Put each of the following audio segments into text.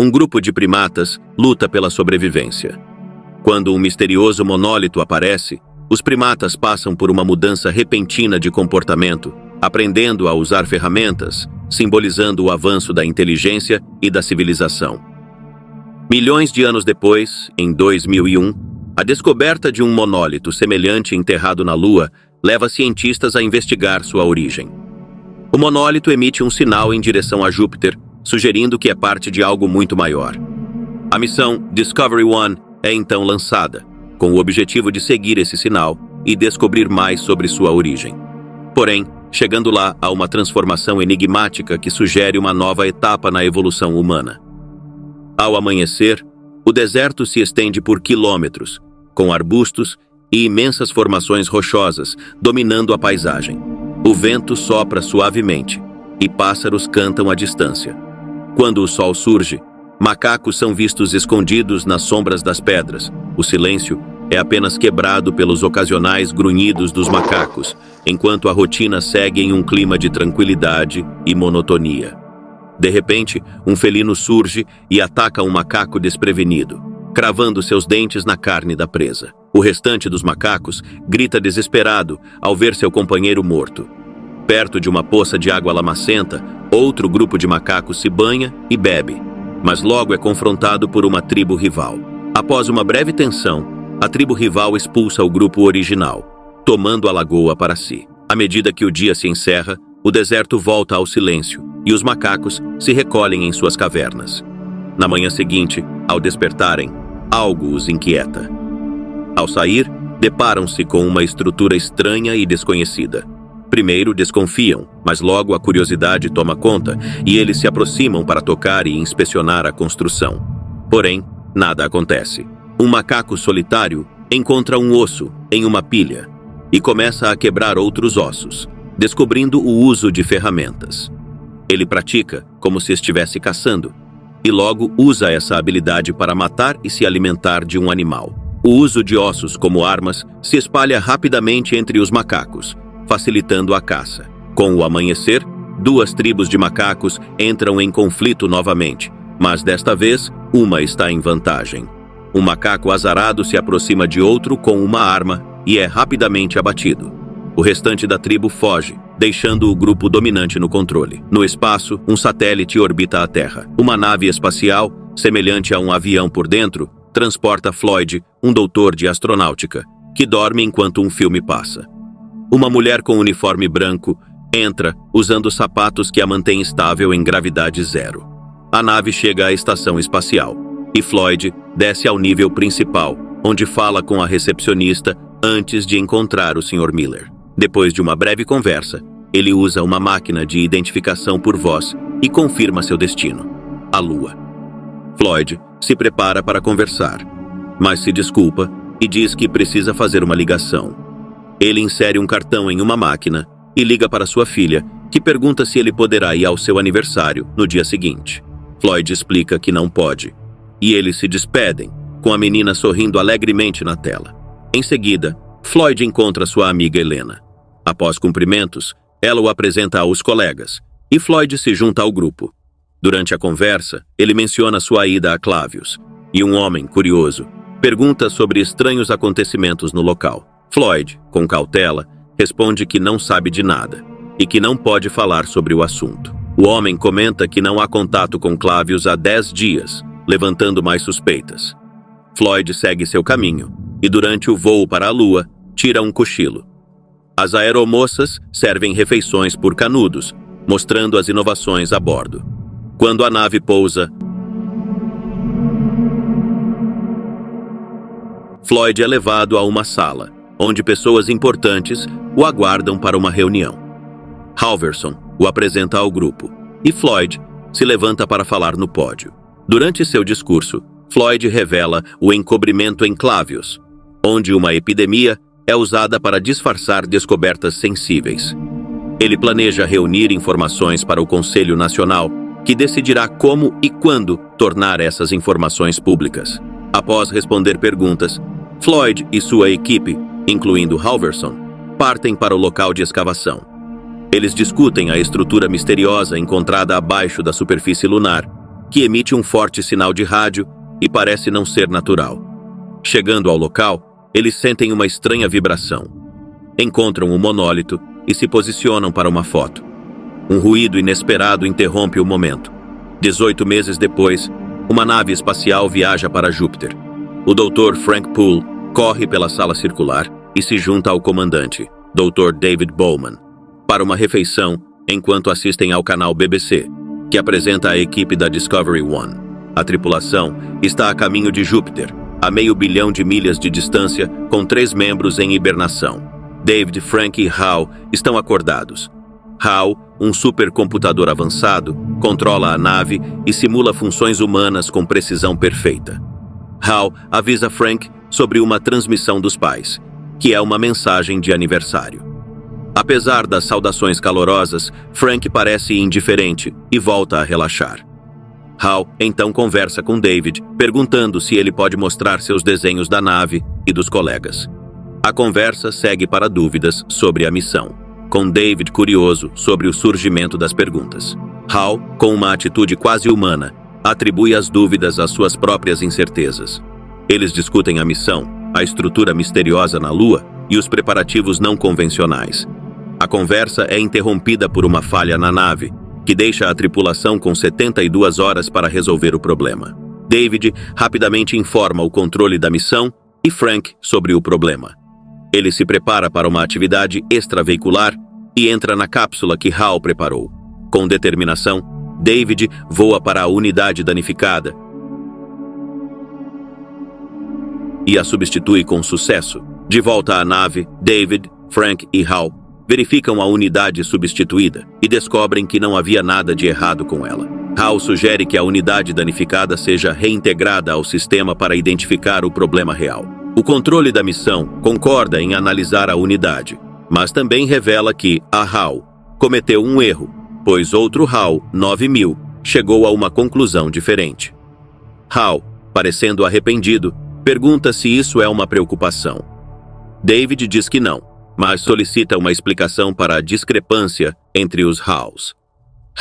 Um grupo de primatas luta pela sobrevivência. Quando um misterioso monólito aparece, os primatas passam por uma mudança repentina de comportamento, aprendendo a usar ferramentas, simbolizando o avanço da inteligência e da civilização. Milhões de anos depois, em 2001, a descoberta de um monólito semelhante enterrado na Lua leva cientistas a investigar sua origem. O monólito emite um sinal em direção a Júpiter, sugerindo que é parte de algo muito maior. A missão Discovery One é então lançada, com o objetivo de seguir esse sinal e descobrir mais sobre sua origem. Porém, chegando lá, há uma transformação enigmática que sugere uma nova etapa na evolução humana. Ao amanhecer, o deserto se estende por quilômetros, com arbustos e imensas formações rochosas dominando a paisagem. O vento sopra suavemente e pássaros cantam à distância. Quando o sol surge, macacos são vistos escondidos nas sombras das pedras. O silêncio é apenas quebrado pelos ocasionais grunhidos dos macacos, enquanto a rotina segue em um clima de tranquilidade e monotonia. De repente, um felino surge e ataca um macaco desprevenido, cravando seus dentes na carne da presa. O restante dos macacos grita desesperado ao ver seu companheiro morto. Perto de uma poça de água lamacenta, outro grupo de macacos se banha e bebe, mas logo é confrontado por uma tribo rival. Após uma breve tensão, a tribo rival expulsa o grupo original, tomando a lagoa para si. À medida que o dia se encerra, o deserto volta ao silêncio e os macacos se recolhem em suas cavernas. Na manhã seguinte, ao despertarem, algo os inquieta. Ao sair, deparam-se com uma estrutura estranha e desconhecida. Primeiro desconfiam, mas logo a curiosidade toma conta e eles se aproximam para tocar e inspecionar a construção. Porém, nada acontece. Um macaco solitário encontra um osso em uma pilha e começa a quebrar outros ossos, descobrindo o uso de ferramentas. Ele pratica como se estivesse caçando e logo usa essa habilidade para matar e se alimentar de um animal. O uso de ossos como armas se espalha rapidamente entre os macacos, facilitando a caça. Com o amanhecer, duas tribos de macacos entram em conflito novamente, mas desta vez, uma está em vantagem. Um macaco azarado se aproxima de outro com uma arma e é rapidamente abatido. O restante da tribo foge, deixando o grupo dominante no controle. No espaço, um satélite orbita a Terra. Uma nave espacial, semelhante a um avião por dentro, transporta Floyd, um doutor de astronáutica, que dorme enquanto um filme passa. Uma mulher com uniforme branco entra, usando sapatos que a mantêm estável em gravidade zero. A nave chega à estação espacial, e Floyd desce ao nível principal, onde fala com a recepcionista antes de encontrar o Sr. Miller. Depois de uma breve conversa, ele usa uma máquina de identificação por voz e confirma seu destino, a Lua. Floyd se prepara para conversar, mas se desculpa e diz que precisa fazer uma ligação. Ele insere um cartão em uma máquina e liga para sua filha, que pergunta se ele poderá ir ao seu aniversário no dia seguinte. Floyd explica que não pode, e eles se despedem, com a menina sorrindo alegremente na tela. Em seguida, Floyd encontra sua amiga Helena. Após cumprimentos, ela o apresenta aos colegas, e Floyd se junta ao grupo. Durante a conversa, ele menciona sua ida a Clavius, e um homem, curioso, pergunta sobre estranhos acontecimentos no local. Floyd, com cautela, responde que não sabe de nada, e que não pode falar sobre o assunto. O homem comenta que não há contato com Clavius há 10 dias, levantando mais suspeitas. Floyd segue seu caminho, e durante o voo para a Lua, tira um cochilo. As aeromoças servem refeições por canudos, mostrando as inovações a bordo. Quando a nave pousa, Floyd é levado a uma sala, onde pessoas importantes o aguardam para uma reunião. Halverson o apresenta ao grupo, e Floyd se levanta para falar no pódio. Durante seu discurso, Floyd revela o encobrimento em Clavius, onde uma epidemia é usada para disfarçar descobertas sensíveis. Ele planeja reunir informações para o Conselho Nacional, que decidirá como e quando tornar essas informações públicas. Após responder perguntas, Floyd e sua equipe, incluindo Halverson, partem para o local de escavação. Eles discutem a estrutura misteriosa encontrada abaixo da superfície lunar que emite um forte sinal de rádio e parece não ser natural. Chegando ao local, eles sentem uma estranha vibração. Encontram o monólito e se posicionam para uma foto. Um ruído inesperado interrompe o momento. 18 meses depois, uma nave espacial viaja para Júpiter. O Dr. Frank Poole corre pela sala circular e se junta ao comandante, Dr. David Bowman, para uma refeição enquanto assistem ao canal BBC, que apresenta a equipe da Discovery One. A tripulação está a caminho de Júpiter, a 500 milhões de milhas de distância, com 3 membros em hibernação. David, Frank e Hal estão acordados. Hal, um supercomputador avançado, controla a nave e simula funções humanas com precisão perfeita. Hal avisa Frank sobre uma transmissão dos pais, que é uma mensagem de aniversário. Apesar das saudações calorosas, Frank parece indiferente e volta a relaxar. Hal então conversa com David, perguntando se ele pode mostrar seus desenhos da nave e dos colegas. A conversa segue para dúvidas sobre a missão, com David curioso sobre o surgimento das perguntas. Hal, com uma atitude quase humana, atribui as dúvidas às suas próprias incertezas. Eles discutem a missão, a estrutura misteriosa na Lua e os preparativos não convencionais. A conversa é interrompida por uma falha na nave, que deixa a tripulação com 72 horas para resolver o problema. David rapidamente informa o controle da missão e Frank sobre o problema. Ele se prepara para uma atividade extraveicular e entra na cápsula que Hal preparou. Com determinação, David voa para a unidade danificada e a substitui com sucesso. De volta à nave, David, Frank e Hal verificam a unidade substituída e descobrem que não havia nada de errado com ela. Hal sugere que a unidade danificada seja reintegrada ao sistema para identificar o problema real. O controle da missão concorda em analisar a unidade, mas também revela que a Hal cometeu um erro, pois outro Hal 9000 chegou a uma conclusão diferente. Hal, parecendo arrependido, pergunta se isso é uma preocupação. David diz que não, mas solicita uma explicação para a discrepância entre os Hals.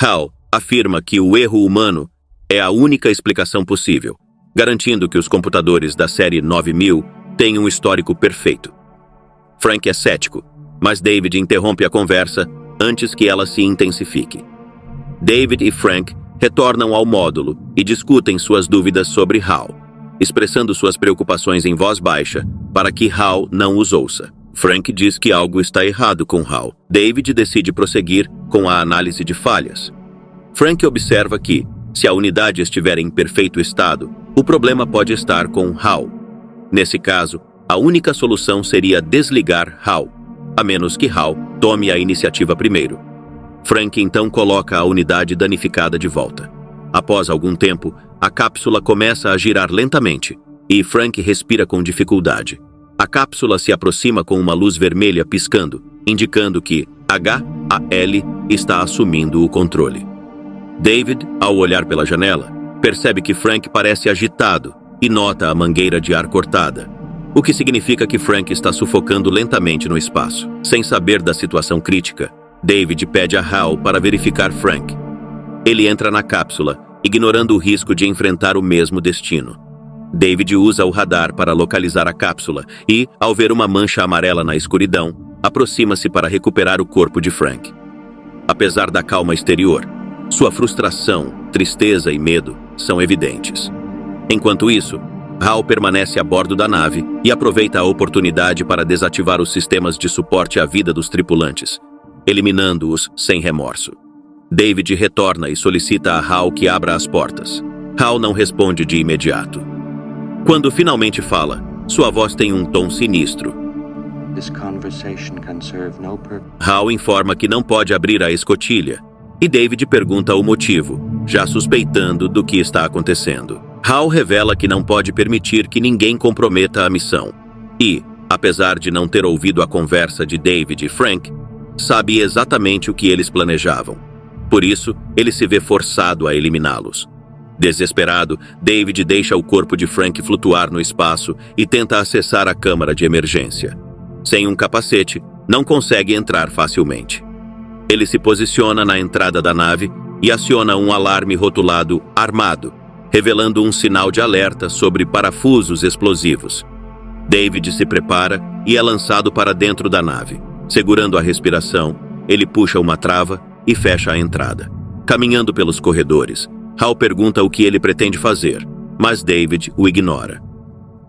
Hal afirma que o erro humano é a única explicação possível, garantindo que os computadores da série 9000 têm um histórico perfeito. Frank é cético, mas David interrompe a conversa antes que ela se intensifique. David e Frank retornam ao módulo e discutem suas dúvidas sobre Hal, expressando suas preocupações em voz baixa para que Hal não os ouça. Frank diz que algo está errado com Hal. David decide prosseguir com a análise de falhas. Frank observa que, se a unidade estiver em perfeito estado, o problema pode estar com Hal. Nesse caso, a única solução seria desligar Hal, a menos que Hal tome a iniciativa primeiro. Frank então coloca a unidade danificada de volta. Após algum tempo, a cápsula começa a girar lentamente e Frank respira com dificuldade. A cápsula se aproxima com uma luz vermelha piscando, indicando que HAL está assumindo o controle. David, ao olhar pela janela, percebe que Frank parece agitado e nota a mangueira de ar cortada, o que significa que Frank está sufocando lentamente no espaço. Sem saber da situação crítica, David pede a Hal para verificar Frank. Ele entra na cápsula, ignorando o risco de enfrentar o mesmo destino. David usa o radar para localizar a cápsula e, ao ver uma mancha amarela na escuridão, aproxima-se para recuperar o corpo de Frank. Apesar da calma exterior, sua frustração, tristeza e medo são evidentes. Enquanto isso, Hal permanece a bordo da nave e aproveita a oportunidade para desativar os sistemas de suporte à vida dos tripulantes, eliminando-os sem remorso. David retorna e solicita a Hal que abra as portas. Hal não responde de imediato. Quando finalmente fala, sua voz tem um tom sinistro. Hal informa que não pode abrir a escotilha, e David pergunta o motivo, já suspeitando do que está acontecendo. Hal revela que não pode permitir que ninguém comprometa a missão, e, apesar de não ter ouvido a conversa de David e Frank, sabe exatamente o que eles planejavam. Por isso, ele se vê forçado a eliminá-los. Desesperado, David deixa o corpo de Frank flutuar no espaço e tenta acessar a câmara de emergência. Sem um capacete, não consegue entrar facilmente. Ele se posiciona na entrada da nave e aciona um alarme rotulado "Armado", revelando um sinal de alerta sobre parafusos explosivos. David se prepara e é lançado para dentro da nave. Segurando a respiração, ele puxa uma trava e fecha a entrada. Caminhando pelos corredores, Hal pergunta o que ele pretende fazer, mas David o ignora.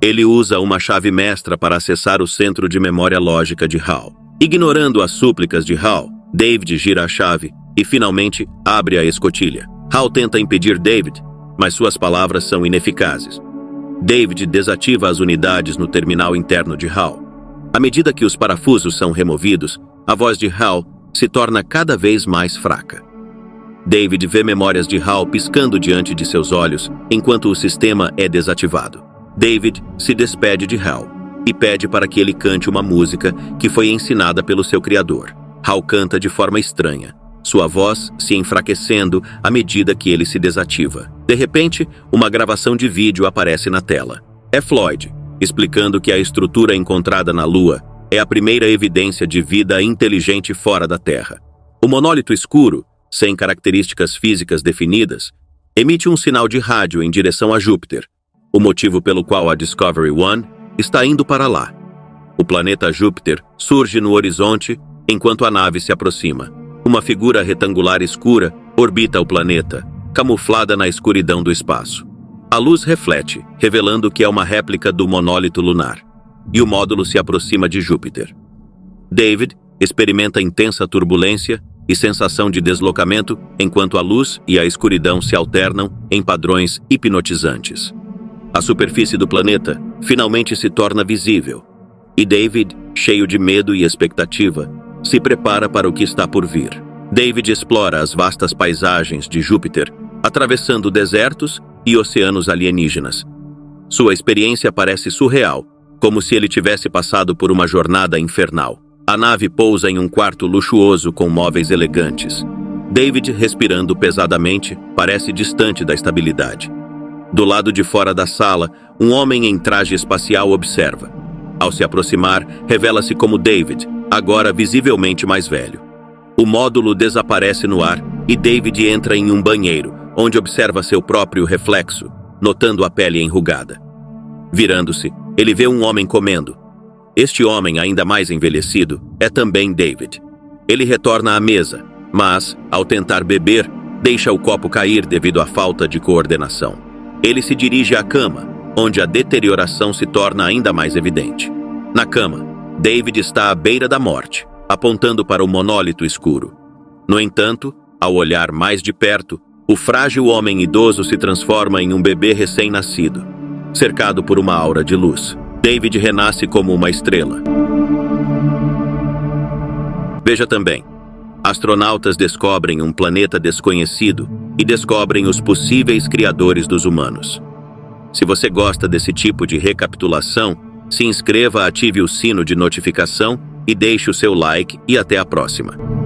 Ele usa uma chave mestra para acessar o centro de memória lógica de Hal. Ignorando as súplicas de Hal, David gira a chave e finalmente abre a escotilha. Hal tenta impedir David, mas suas palavras são ineficazes. David desativa as unidades no terminal interno de Hal. À medida que os parafusos são removidos, a voz de Hal se torna cada vez mais fraca. David vê memórias de Hal piscando diante de seus olhos enquanto o sistema é desativado. David se despede de Hal e pede para que ele cante uma música que foi ensinada pelo seu criador. Hal canta de forma estranha, sua voz se enfraquecendo à medida que ele se desativa. De repente, uma gravação de vídeo aparece na tela. É Floyd, explicando que a estrutura encontrada na Lua é a primeira evidência de vida inteligente fora da Terra. O monólito escuro, sem características físicas definidas, emite um sinal de rádio em direção a Júpiter, o motivo pelo qual a Discovery One está indo para lá. O planeta Júpiter surge no horizonte enquanto a nave se aproxima. Uma figura retangular escura orbita o planeta, camuflada na escuridão do espaço. A luz reflete, revelando que é uma réplica do monólito lunar, e o módulo se aproxima de Júpiter. David experimenta intensa turbulência e sensação de deslocamento enquanto a luz e a escuridão se alternam em padrões hipnotizantes. A superfície do planeta finalmente se torna visível, e David, cheio de medo e expectativa, se prepara para o que está por vir. David explora as vastas paisagens de Júpiter, atravessando desertos e oceanos alienígenas. Sua experiência parece surreal, como se ele tivesse passado por uma jornada infernal. A nave pousa em um quarto luxuoso com móveis elegantes. David, respirando pesadamente, parece distante da estabilidade. Do lado de fora da sala, um homem em traje espacial observa. Ao se aproximar, revela-se como David, agora visivelmente mais velho. O módulo desaparece no ar e David entra em um banheiro, onde observa seu próprio reflexo, notando a pele enrugada. Virando-se, ele vê um homem comendo. Este homem, ainda mais envelhecido, é também David. Ele retorna à mesa, mas, ao tentar beber, deixa o copo cair devido à falta de coordenação. Ele se dirige à cama, onde a deterioração se torna ainda mais evidente. Na cama, David está à beira da morte, apontando para o monólito escuro. No entanto, ao olhar mais de perto, o frágil homem idoso se transforma em um bebê recém-nascido, cercado por uma aura de luz. David renasce como uma estrela. Veja também: astronautas descobrem um planeta desconhecido e descobrem os possíveis criadores dos humanos. Se você gosta desse tipo de recapitulação, se inscreva, ative o sino de notificação e deixe o seu like e até a próxima.